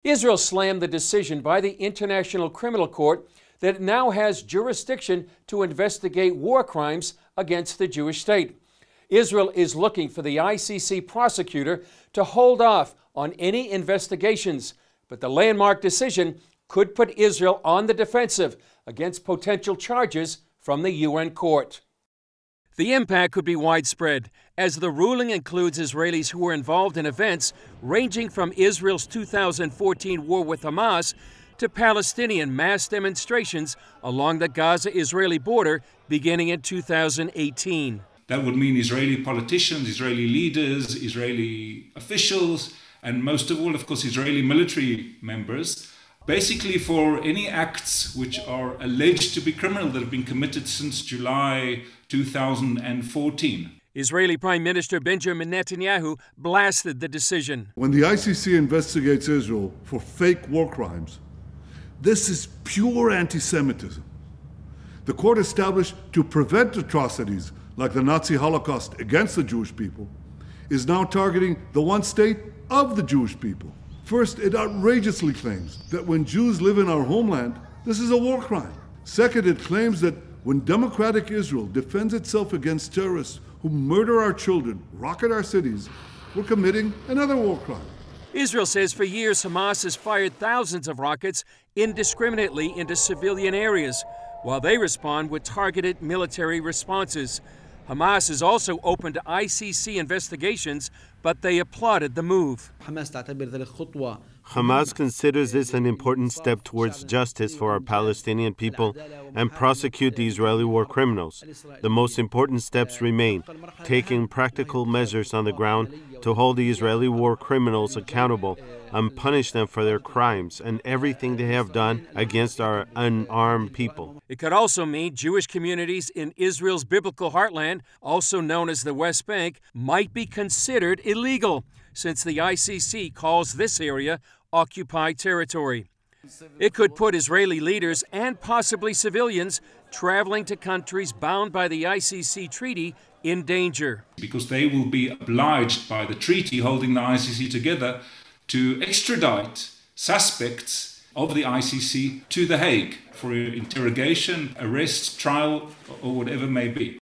Israel slammed the decision by the International Criminal Court that it now has jurisdiction to investigate war crimes against the Jewish state. Israel is looking for the ICC prosecutor to hold off on any investigations, but the landmark decision could put Israel on the defensive against potential charges from the UN court. The impact could be widespread, as the ruling includes Israelis who were involved in events ranging from Israel's 2014 war with Hamas to Palestinian mass demonstrations along the Gaza-Israeli border beginning in 2018. That would mean Israeli politicians, Israeli leaders, Israeli officials, and most of all, of course, Israeli military members, basically for any acts which are alleged to be criminal that have been committed since July 2014. Israeli Prime Minister Benjamin Netanyahu blasted the decision. When the ICC investigates Israel for fake war crimes, this is pure anti-Semitism. The court established to prevent atrocities like the Nazi Holocaust against the Jewish people is now targeting the one state of the Jewish people. First, it outrageously claims that when Jews live in our homeland, this is a war crime. Second, it claims that when democratic Israel defends itself against terrorists who murder our children, rocket our cities, we're committing another war crime. Israel says for years Hamas has fired thousands of rockets indiscriminately into civilian areas, while they respond with targeted military responses. Hamas is also open to ICC investigations, but they applauded the move. Hamas considers this an important step towards justice for our Palestinian people and prosecute the Israeli war criminals. The most important steps remain, taking practical measures on the ground to hold the Israeli war criminals accountable and punish them for their crimes and everything they have done against our unarmed people. It could also mean Jewish communities in Israel's biblical heartland, also known as the West Bank, might be considered illegal, since the ICC calls this area occupied territory. It could put Israeli leaders and possibly civilians traveling to countries bound by the ICC treaty in danger. Because they will be obliged by the treaty holding the ICC together to extradite suspects of the ICC to The Hague for interrogation, arrest, trial, or whatever may be.